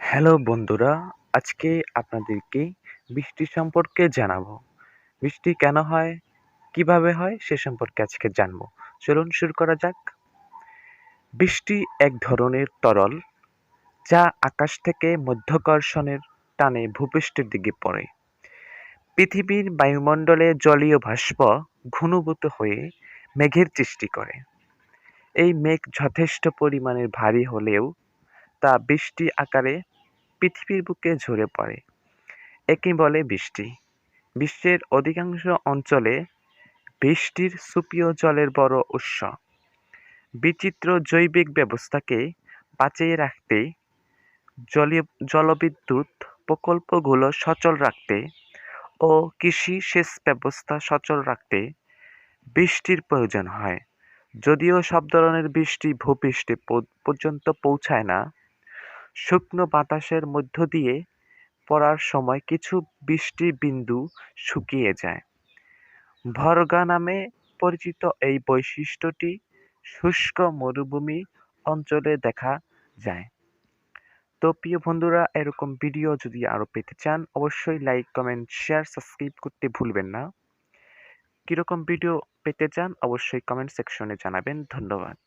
Hello বন্ধুরা, আজকে আপনাদেরকে বৃষ্টি সম্পর্কে জানাবো। বৃষ্টি কেন হয়, কিভাবে হয় সে সম্পর্কে আজকে জানবো। চলুন শুরু করা যাক। বৃষ্টি এক ধরনের তরল যা আকাশ থেকে মাধ্যাকর্ষণের টানে ভূপৃষ্ঠের দিকে পড়ে। পৃথিবীর বায়ুমণ্ডলে জলীয় বাষ্প ঘনীভূত হয়ে মেঘের সৃষ্টি করে। এই মেঘ যথেষ্ট পরিমাণে ভারী হলেও তা বৃষ্টি আকারে পৃথিবীর বুকে ঝরে পড়ে। একে বলে বৃষ্টি। বিশ্বের অধিকাংশ অঞ্চলে বৃষ্টির সুপেয় জলের বড় উৎস। বিচিত্র জৈবিক ব্যবস্থাকে বাঁচিয়ে রাখতে, জলবিদ্যুৎ প্রকল্পগুলো সচল রাখতে ও কৃষি সেচ ব্যবস্থা সচল রাখতে বৃষ্টির প্রয়োজন হয়। যদিও সব ধরনের বৃষ্টি ভূপৃষ্ঠে পর্যন্ত পৌঁছায় না, শুকনো বাতাসের মধ্য দিয়ে পড়ার সময় কিছু বৃষ্টির বিন্দু শুকিয়ে যায়। ভরগা নামে পরিচিত এই বৈশিষ্ট্যটি শুষ্ক মরুভূমি অঞ্চলে দেখা যায়। তো প্রিয় বন্ধুরা, এরকম ভিডিও যদি আরও পেতে চান অবশ্যই লাইক, কমেন্ট, শেয়ার, সাবস্ক্রাইব করতে ভুলবেন না। কীরকম ভিডিও পেতে চান অবশ্যই কমেন্ট সেকশনে জানাবেন। ধন্যবাদ।